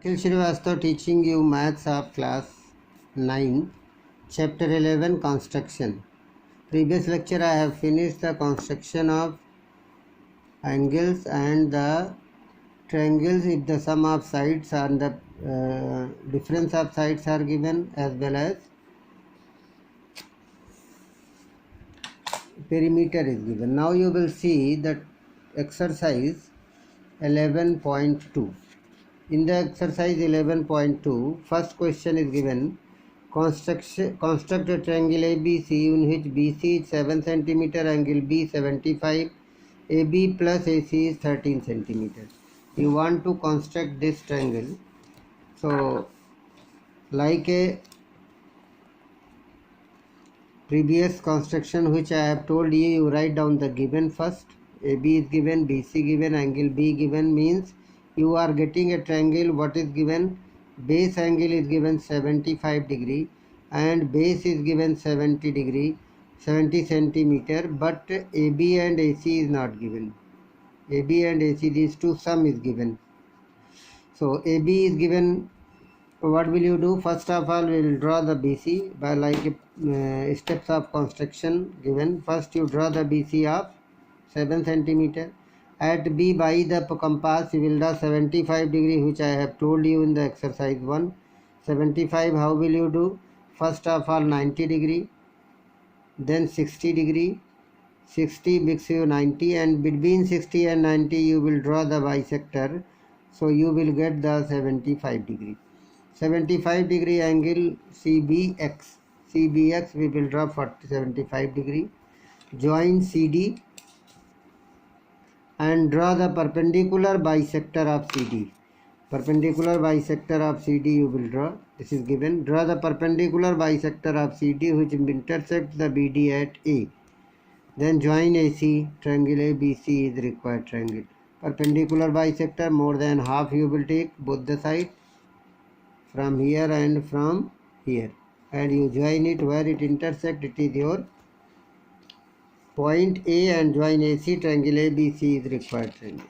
Nikhil Srivastava teaching you maths of class 9, chapter 11 construction. Previous lecture I have finished the construction of angles and the triangles if the sum of sides and the difference of sides are given, as well as perimeter is given. Now you will see that exercise 11.2. In the exercise 11.2, first question is given. Construct a triangle ABC in which BC is 7 cm, angle B 75, AB plus AC is 13 cm. You want to construct this triangle. So, like a previous construction which I have told you, you write down the given first. AB is given, BC given, angle B given, means you are getting a triangle. What is given? Base angle is given 75 degree and base is given 70 degree, 70 centimeter, but AB and AC is not given. AB and AC, these two sum is given. So AB is given. What will you do? First of all, we will draw the BC by like steps of construction given. First you draw the BC of 7 centimeter. At B by the compass you will draw 75 degree, which I have told you in the exercise 1. 75, how will you do? First of all 90 degree, then 60 degree. 60 makes you 90, and between 60 and 90 you will draw the bisector. So you will get the 75 degree. 75 degree angle CBX. CBX we will draw 75 degree. Join CD and draw the perpendicular bisector of CD. Perpendicular bisector of CD you will draw. This is given. Draw the perpendicular bisector of CD which intersects the BD at A. Then join AC. Triangle ABC is required triangle. Perpendicular bisector more than half you will take both the sides, from here and from here, and you join it where it intersect. It is your point A, and join AC. Triangle ABC is required triangle.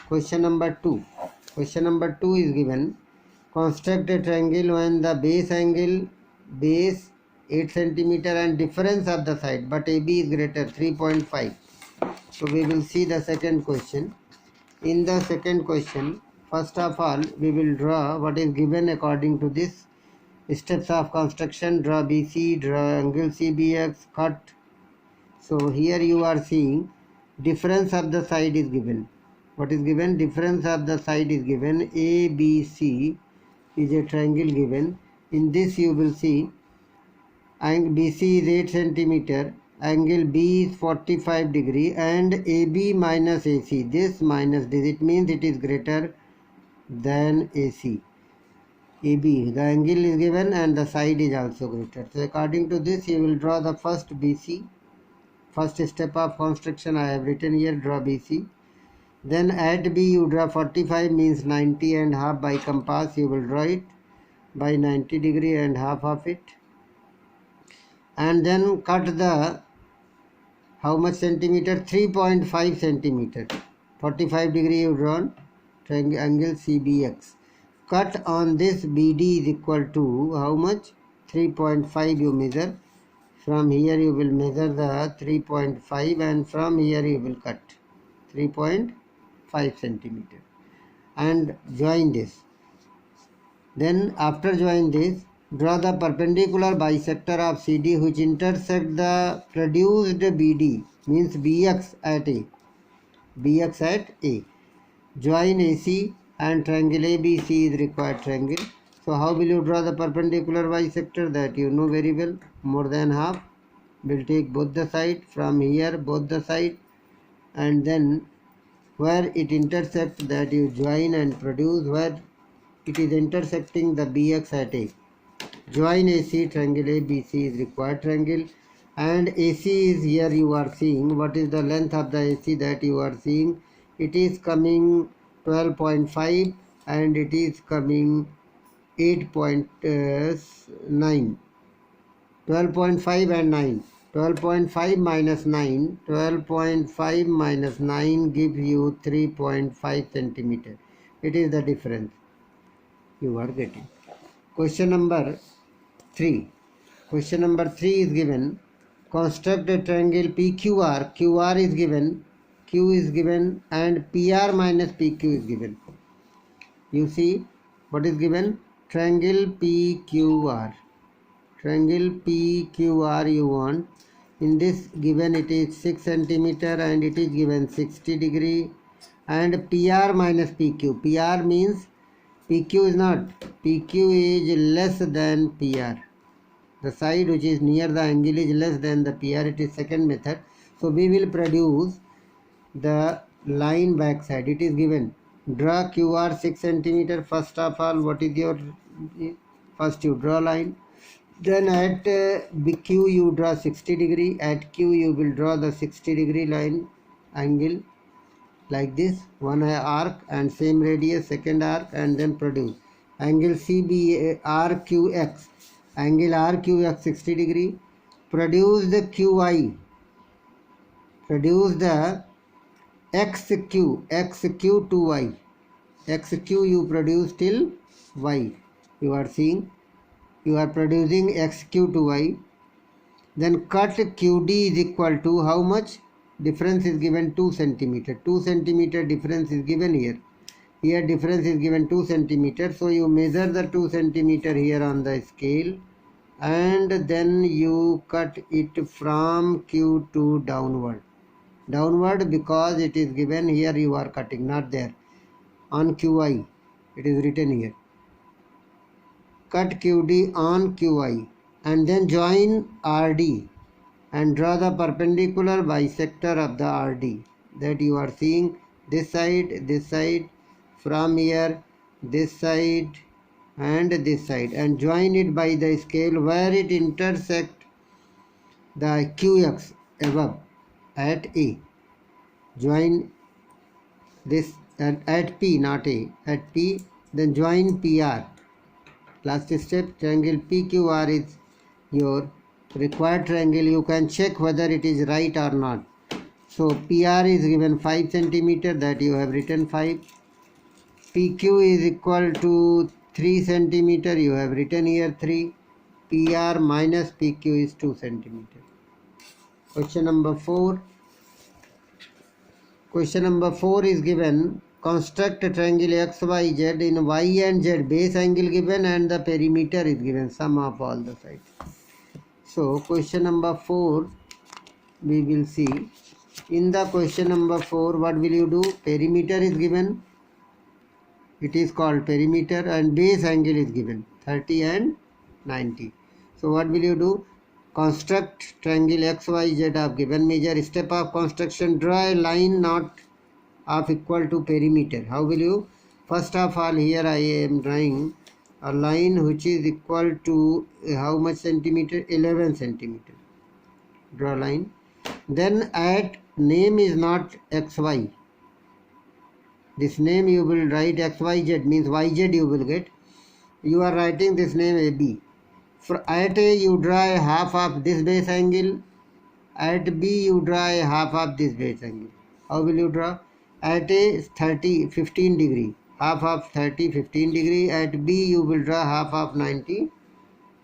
Question number 2. Question number 2 is given. Construct a triangle when the base angle base 8 cm and difference of the side, but AB is greater 3.5. So we will see the second question. In the second question, first of all we will draw what is given according to this steps of construction. Draw BC, draw angle CBX, cut. So here you are seeing difference of the side is given. What is given? Difference of the side is given. ABC is a triangle given. In this you will see angle BC is 8 centimeter, angle B is 45 degree, and AB minus AC. This minus this, it means it is greater than AC. AB, the angle is given and the side is also greater. So according to this you will draw the first BC. First step of construction I have written here, draw BC. Then at B you draw 45, means 90 and half. By compass you will draw it by 90 degree and half of it. And then cut the how much centimeter? 3.5 centimeter. 45 degree you drawn triangle angle CBX. Cut on this BD is equal to how much? 3.5 you measure. From here you will measure the 3.5 and from here you will cut 3.5 centimeter and join this. Then after join this, draw the perpendicular bisector of CD which intersect the produced BD, means BX at A. BX at A. Join AC and triangle ABC is required triangle. So how will you draw the perpendicular bisector? That you know very well. More than half. Will take both the side. From here both the side, and then where it intersects, that you join and produce where it is intersecting the BX at A. Join AC. Triangle ABC is required triangle, and AC is here you are seeing. What is the length of the AC that you are seeing? It is coming 12.5 and it is coming 8.9. 12.5 and 9. 12.5 minus 9. 12.5 minus 9 gives you 3.5 centimeter. It is the difference. you are getting. Question number 3. Question number 3 is given. Construct a triangle PQR. QR is given, Q is given, and PR minus PQ is given. You see what is given? Triangle PQR. Triangle PQR you want. In this given it is 6 centimeter and it is given 60 degree, and PR minus PQ. PR means PQ is not. PQ is less than PR. The side which is near the angle is less than the PR. It is second method. So we will produce the line back side. It is given. Draw QR 6 centimeter. First of all, what is your, first you draw line. Then at Q you draw 60 degree. At Q you will draw the 60 degree line angle like this. One arc and same radius, second arc, and then produce angle CBRQX. Angle RQX 60 degree. Produce the QI. Produce the XQ to Y. XQ you produce till Y. You are seeing. You are producing XQ to Y. Then cut QD is equal to how much? Difference is given 2 centimeter. 2 centimeter difference is given here. Here difference is given 2 centimeter. So you measure the 2 centimeter here on the scale, and then you cut it from Q to downward. Downward because it is given here, you are cutting, not there. On QI, it is written here. Cut QD on QI and then join RD and draw the perpendicular bisector of the RD. That you are seeing this side, from here, this side and this side, and join it by the scale where it intersects the QX above at A. Join this at P, not A, at P, then join PR. Last step, triangle PQR is your required triangle. You can check whether it is right or not. So PR is given 5 centimeter, that you have written 5. PQ is equal to 3 centimeter, you have written here 3. PR minus PQ is 2 centimeter. Question number 4. Question number 4 is given. Construct a triangle XYZ in Y and Z. Base angle given and the perimeter is given. Sum of all the sides. So question number 4 we will see. In the question number 4, what will you do? Perimeter is given. It is called perimeter, and base angle is given 30 and 90. So what will you do? Construct triangle XYZ of given measure. Step of construction, draw a line not of equal to perimeter. How will you? First of all, here I am drawing a line which is equal to how much centimeter? 11 centimeter. Draw line. Then at name is not XY. This name you will write XYZ, means YZ you will get. You are writing this name AB. For at A you draw a half of this base angle. At B you draw a half of this base angle. How will you draw? At A is 15 degree. Half of 30, 15 degree. At B you will draw half of 90.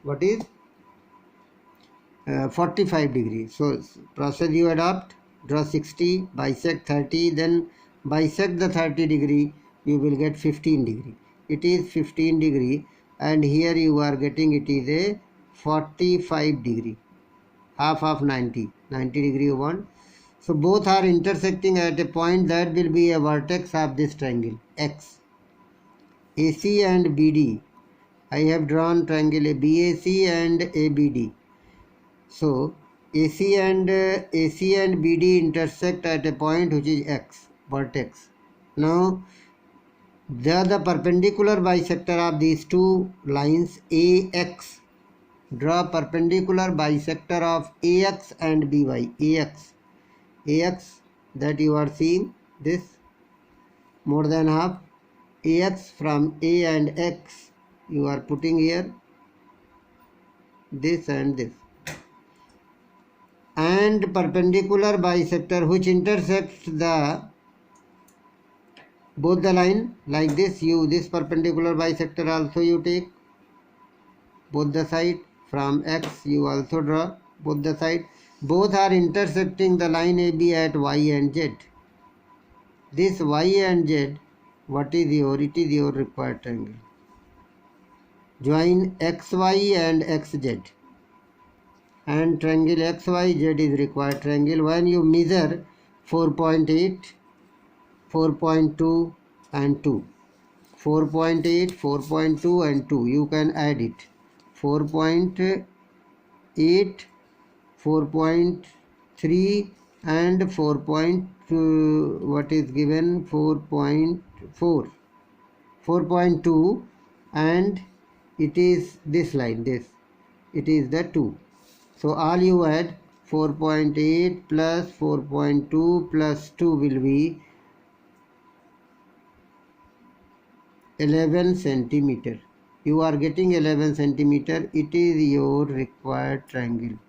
What is? 45 degree. So process you adopt. Draw 60, bisect 30, then bisect the 30 degree, you will get 15 degree. It is 15 degree, and here you are getting it is a 45 degree. Half of 90 degree you want. So both are intersecting at a point that will be a vertex of this triangle X. AC and BD. I have drawn triangle BAC and ABD. So AC and BD intersect at a point which is X, vertex. Now the perpendicular bisector of these two lines AX. Draw perpendicular bisector of AX and BY. AX that you are seeing, this more than half. AX from A and X you are putting here, this and this. And perpendicular bisector which intersects the both the line like this, you this perpendicular bisector also you take both the side. From X you also draw both the side. Both are intersecting the line AB at Y and Z. This Y and Z, what is your? It is your required triangle. Join XY and XZ. And triangle XYZ is required triangle. When you measure 4.8, 4.2 and 2. 4.8, 4.2 and 2. You can add it. 4.8, 4.3 and 4.2, what is given? 4.4. 4.2 and it is this line, this. It is the 2. So all you add 4.8 plus 4.2 plus 2 will be 11 centimeter. You are getting 11 centimeter. It is your required triangle.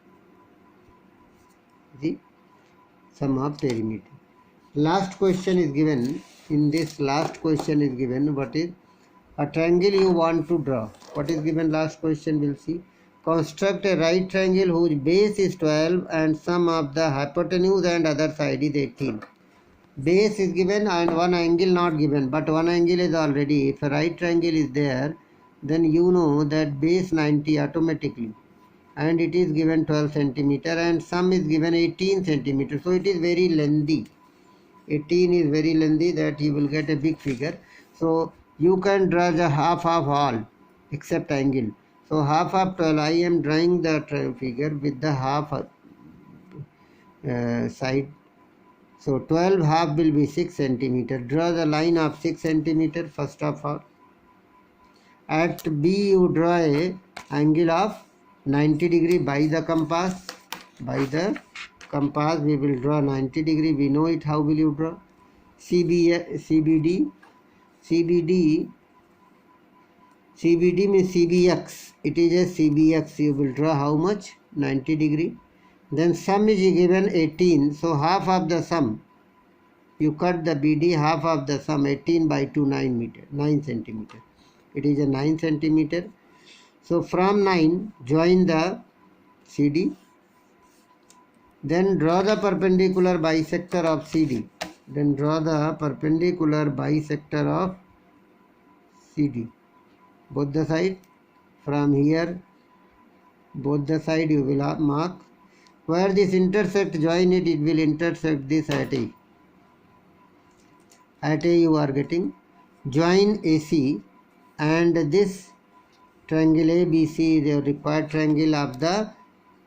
See, sum of perimeter. Last question is given. In this last question is given, what is a triangle you want to draw. What is given last question, we'll see. Construct a right triangle whose base is 12 and sum of the hypotenuse and other side is 18. Base is given and one angle not given, but one angle is already. If a right triangle is there, then you know that base 90 automatically, and it is given 12 centimeter and sum is given 18 centimeter. So it is very lengthy. 18 is very lengthy, that you will get a big figure. So you can draw the half of all except angle. So half of 12, I am drawing the figure with the half side. So 12 half will be 6 centimeter. Draw the line of 6 centimeter first of all. At B you draw a angle of 90 degree by the compass. By the compass we will draw 90 degree. We know it. How will you draw? CBD means CBX. It is a CBX. You will draw how much? 90 degree. Then sum is given 18. So half of the sum, you cut the BD, half of the sum, 18 by 2, 9 centimeter. It is a 9 centimeter. So from 9, join the CD. Then draw the perpendicular bisector of CD. Then draw the perpendicular bisector of CD. Both the side. From here, both the side you will mark. Where this intersect, join it, it will intersect this at A. At A you are getting. Join AC, and this triangle ABC is a required triangle of the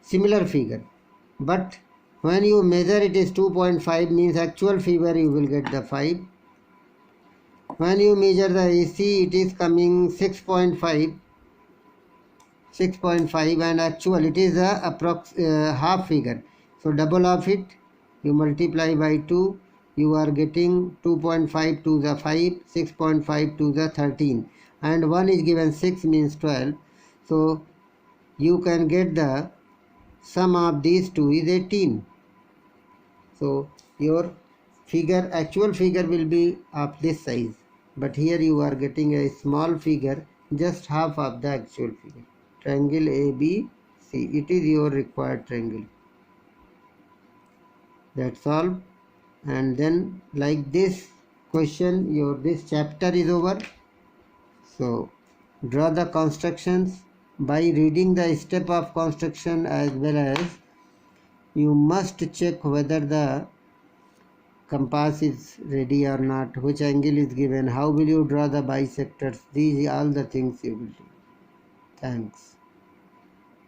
similar figure. But when you measure it is 2.5, means actual figure you will get the 5. When you measure the AC, it is coming 6.5, and actual it is a half figure. So double of it, you multiply by 2, you are getting 2.5 to the 5, 6.5 to the 13, and 1 is given 6 means 12. So you can get the sum of these two is 18. So your figure, actual figure will be of this size, but here you are getting a small figure, just half of the actual figure. Triangle ABC, it is your required triangle. That's all. And then like this question, your this chapter is over. So draw the constructions. By reading the step of construction, as well as you must check whether the compass is ready or not, which angle is given, how will you draw the bisectors. These are all the things you will do. Thanks.